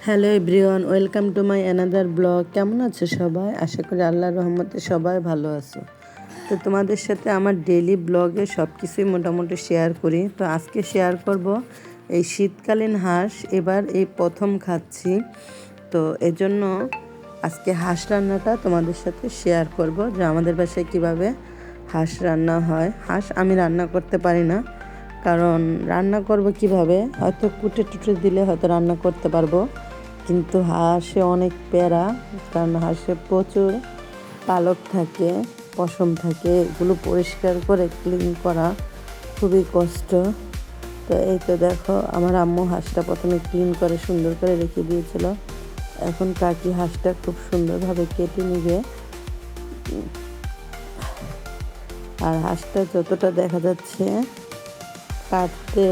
Hello everyone, welcome to my another blog. কেমন আছো সবাই? আশা করি আল্লাহর রহমতে সবাই ভালো আছো। তো তোমাদের সাথে আমার ডেইলি ব্লগে সব কিছুই মোটামুটি শেয়ার করি। তো আজকে শেয়ার করব এই শীতকালীন হাঁস, এবার এই প্রথম খাচ্ছি। তো এজন্য আজকে হাঁস রান্নাটা তোমাদের সাথে শেয়ার করব, যে আমাদের বাসায় কিভাবে হাঁস রান্না হয়। হাঁস আমি রান্না করতে পারি না, কারণ রান্না করব কিভাবে, হয়তো কুটে টুটে দিলে হয়তো রান্না করতে পারবো, কিন্তু হাঁসে অনেক প্যারা। কারণ হাঁসে প্রচুর পালক থাকে, পশম থাকে, এগুলো পরিষ্কার করে ক্লিন করা খুবই কষ্ট। তো এই তো দেখো, আমার আম্মু হাঁসটা প্রথমে ক্লিন করে সুন্দর করে রেখে দিয়েছিল। এখন কাকি হাঁসটা খুব সুন্দরভাবে কেটে নিবে। আর হাঁসটা যতটা দেখা যাচ্ছে কাটতে,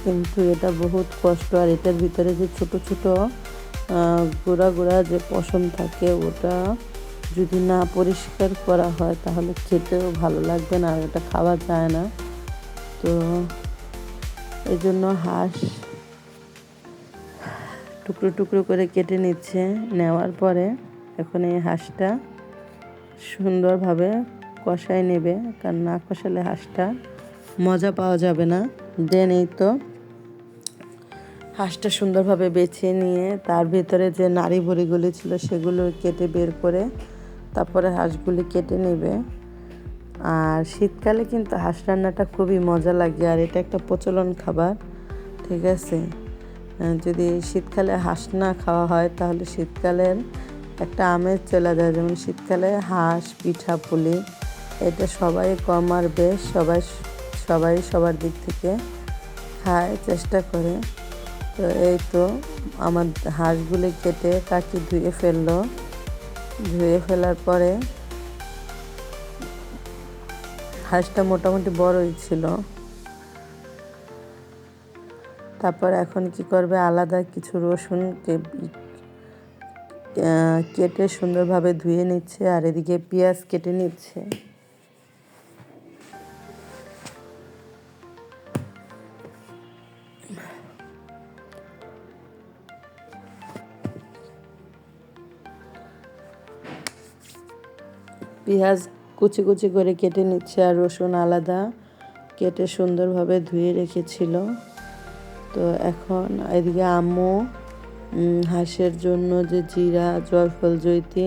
কিন্তু এটা বহুত কষ্ট। আর এটার ভিতরে যে ছোট ছোট গোড়া গোড়া যে পশম থাকে, ওটা যদি না পরিষ্কার করা হয় তাহলে খেতেও ভালো লাগবে না, আর এটা খাওয়া যায় না। তো এই জন্য হাঁস টুকরো টুকরো করে কেটে নিচ্ছে। নেওয়ার পরে এখন এই হাঁসটা সুন্দরভাবে কষায় নেবে, কারণ না কষালে হাঁসটা মজা পাওয়া যাবে না। দেন এই তো হাঁসটা সুন্দরভাবে বেছে নিয়ে তার ভিতরে যে নাড়ি ভুঁড়িগুলি ছিল সেগুলো কেটে বের করে তারপরে হাঁসগুলি কেটে নেবে। আর শীতকালে কিন্তু হাঁস রান্নাটা খুবই মজা লাগে, আর এটা একটা প্রচলন খাবার, ঠিক আছে। যদি শীতকালে হাঁস না খাওয়া হয় তাহলে শীতকালের একটা আমেজ চলে যায়। যেমন শীতকালে হাঁস, পিঠা পুলি, এটা সবাই কম আর বেশ সবাই সবার দিক থেকে খায়, চেষ্টা করে। তো এই তো আমার হাঁসগুলি কেটে কাকি ধুয়ে ফেললো। ধুয়ে ফেলার পরে হাঁসটা মোটামুটি বড়ই ছিল। তারপর এখন কি করবে, আলাদা কিছু রসুন কেটে সুন্দরভাবে ধুয়ে নিচ্ছে, আর এদিকে পেঁয়াজ কেটে নিচ্ছে। পেঁয়াজ কুচি কুচি করে কেটে নিচ্ছে, আর রসুন আলাদা কেটে সুন্দরভাবে ধুয়ে রেখেছিল। তো এখন এদিকে আম্মু হাঁসের জন্য যে জিরা, জয়ফল, জয়িত্রী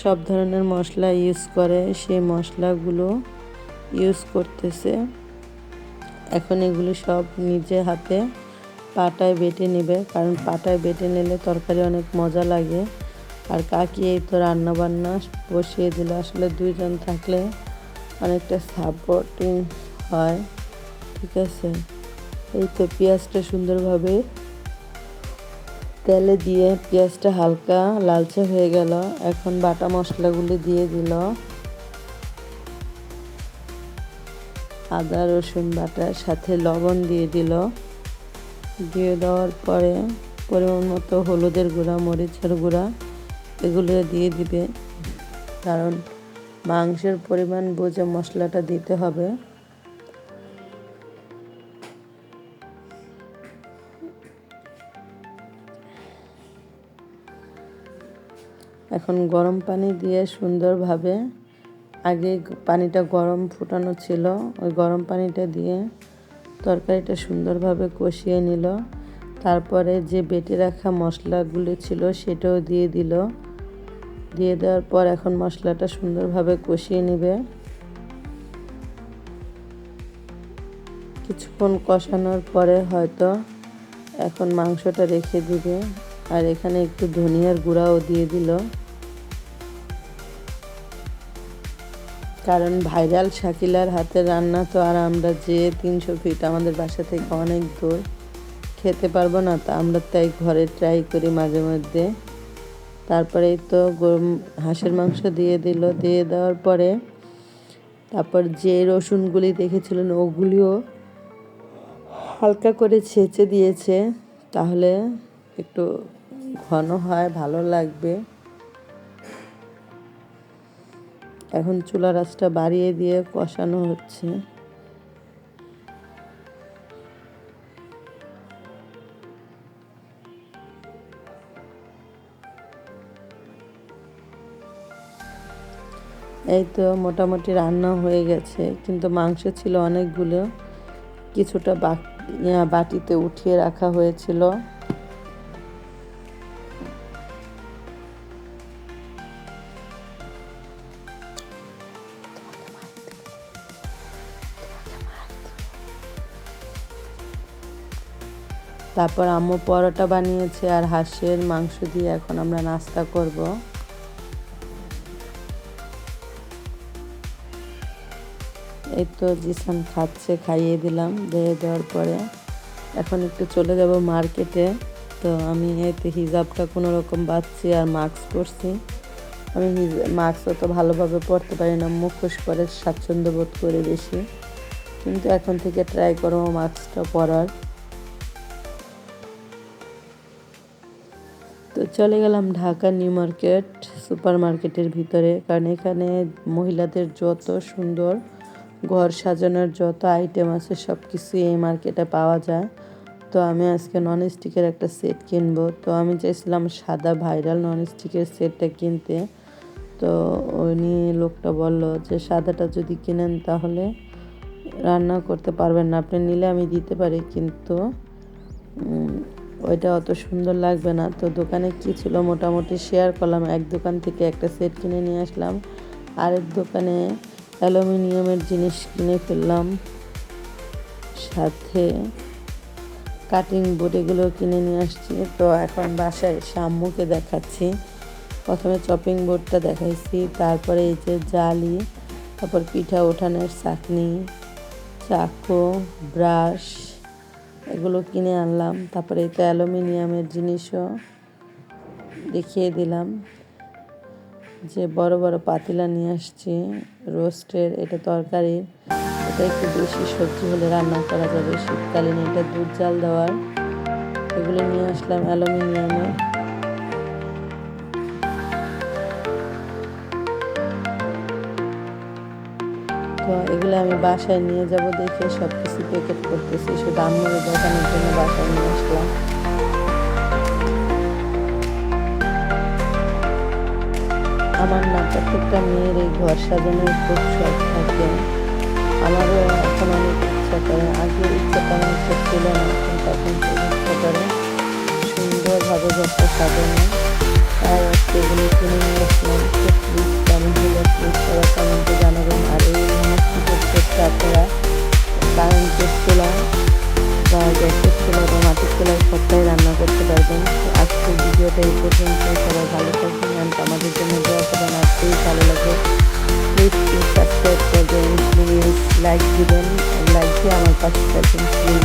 সব ধরনের মশলা ইউজ করে, সেই মশলাগুলো ইউজ করতেছে। এখন এগুলি সব নিজে হাতে পাটায় বেটে নেবে, কারণ পাটায় বেটে নিলে তরকারি অনেক মজা লাগে। আর কাকি এই তো রান্না বান্না বসিয়ে দিল। আসলে দুইজন থাকলে অনেকটা সাপোর্টিং হয়, ঠিক আছে। এই তো পেঁয়াজটা সুন্দরভাবে তেলে দিয়ে পেঁয়াজটা হালকা লালচে হয়ে গেল। এখন বাটা মশলাগুলি দিয়ে দিল, আদা রসুন বাটার সাথে লবণ দিয়ে দিল। দিয়ে দেওয়ার পরে পরিমাণ মতো হলুদের গুঁড়া, মরিচের গুঁড়া এগুলো দিয়ে দিবে, কারণ মাংসের পরিমাণ বুঝে মশলাটা দিতে হবে। এখন গরম পানি দিয়ে সুন্দরভাবে, আগে পানিটা গরম ফুটানো ছিল, ওই গরম পানিটা দিয়ে তরকারিটা সুন্দরভাবে কষিয়ে নিল। তারপরে যে বেটে রাখা মশলাগুলি ছিল সেটাও দিয়ে দিল। দিয়ে দেওয়ার পর এখন মশলাটা সুন্দরভাবে কষিয়ে নেবে। কিছুক্ষণ কষানোর পরে হয়তো এখন মাংসটা রেখে দিবে। আর এখানে একটু ধনিয়ার গুঁড়াও দিয়ে দিল, কারণ ভাইরাল শাকিলার হাতের রান্না তো আর আমরা যে 300 ফিট আমাদের বাসা থেকে অনেক দূর খেতে পারবো না, তা আমরা তাই ঘরে ট্রাই করি মাঝে মধ্যে। তারপরেই তো হাঁসের মাংস দিয়ে দিল। দিয়ে দেওয়ার পরে তারপর যে রসুনগুলি দেখেছিলেন ওগুলিও হালকা করে ছেঁচে দিয়েছে, তাহলে একটু ঘন হয়, ভালো লাগবে। এখন চুলার আঁচটা বাড়িয়ে দিয়ে কষানো হচ্ছে। এই তো মোটামুটি রান্না হয়ে গেছে, কিন্তু মাংস ছিল অনেকগুলো, কিছুটা বাটিতে উঠিয়ে রাখা হয়েছিল। তারপর আম্মু পরোটা বানিয়েছে আর হাঁসের মাংস দিয়ে এখন আমরা নাস্তা করব। এই তো জিসান খাচ্ছে, খাইয়ে দিলাম, দিয়ে দেওয়ার পরে এখন একটু চলে যাব মার্কেটে। তো আমি এতে হিজাবটা কোনো রকম বাঁধছি আর মাস্ক পরছি। আমি মাস্ক অত ভালোভাবে পরতে পারি না, মুখোশ পরে স্বাচ্ছন্দ্য বোধ করে বেশি, কিন্তু এখন থেকে ট্রাই করবো মাস্কটা পরার। তো চলে গেলাম ঢাকা নিউ মার্কেট সুপার মার্কেটের ভিতরে, কারণ এখানে মহিলাদের যত সুন্দর ঘর সাজানোর যত আইটেম আছে সব কিছুই এই মার্কেটে পাওয়া যায়। তো আমি আজকে ননস্টিকের একটা সেট কিনবো। তো আমি চাইছিলাম সাদা ভাইরাল ননস্টিকের সেটটা কিনতে। তো উনি লোকটা বলল যে সাদাটা যদি কিনেন তাহলে রান্না করতে পারবেন না, আপনি নিলে আমি দিতে পারি, কিন্তু ওইটা অত সুন্দর লাগবে না। তো দোকানে কি ছিল মোটামুটি শেয়ার করলাম। এক দোকান থেকে একটা সেট কিনে নিয়ে আসলাম, আরেক দোকানে অ্যালুমিনিয়ামের জিনিস কিনে ফেললাম, সাথে কাটিং বোর্ড এগুলো কিনে নিয়ে আসছি। তো এখন বাসায় আম্মুকে দেখাচ্ছি। প্রথমে চপিং বোর্ডটা দেখাইছি, তারপরে এই যে জালি, তারপর পিঠা ওঠানোর চাকনি, চাকু, ব্রাশ এগুলো কিনে আনলাম। তারপরে এই তো অ্যালুমিনিয়ামের জিনিসও দেখিয়ে দিলাম, যে বড় বড় পাতিলা নিয়ে আসছি রোস্টের, এটা তরকারির, এটা একটু বেশি সবজি হলে রান্না করা যাবে শীতকালীন, এটা দুধ জাল দেওয়ার। এগুলো নিয়ে আসলাম অ্যালুমিনিয়ামের। তো এগুলো আমি বাসায় নিয়ে যাব দেখে সব কিছু প্যাকেট করতেছি, শুধু আম্মুর দোকানের জন্য বাসায় নিয়ে আসলাম। আমার না প্রত্যেকটা মেয়ের এই ঘর সাজানোর খুব শখ থাকে, আমারও এখন অনেক ইচ্ছা করে। আগে ইচ্ছাটা আমার খুব ছিল না, কিন্তু এখন খুব ইচ্ছা করে সুন্দরভাবে ঘরটা সাজানো। তাই আজকে এগুলো কিনে নিয়ে আসলাম। তো প্লিজ কেমন হলো প্লিজ সবাই কমেন্টে জানাবেন। আর এই ননস্টিকের সেটটা আপনারা কারেন্টের চুলা বা গ্যাসের চুলা বা মাটির চুলায় সবটাই রান্না করতে পারবেন। তো আজকের ভিডিওটা এই পর্যন্ত, সবাই ভালো থাকবেন আর আমাদের জন্য দোয়া করবেন। আজকেই ভালো লাগে প্লিজ সাবস্ক্রাইব করবেন, প্লিজ লাইক দিবেন, লাইক দিয়ে আমার পাশে থাকবেন প্লিজ।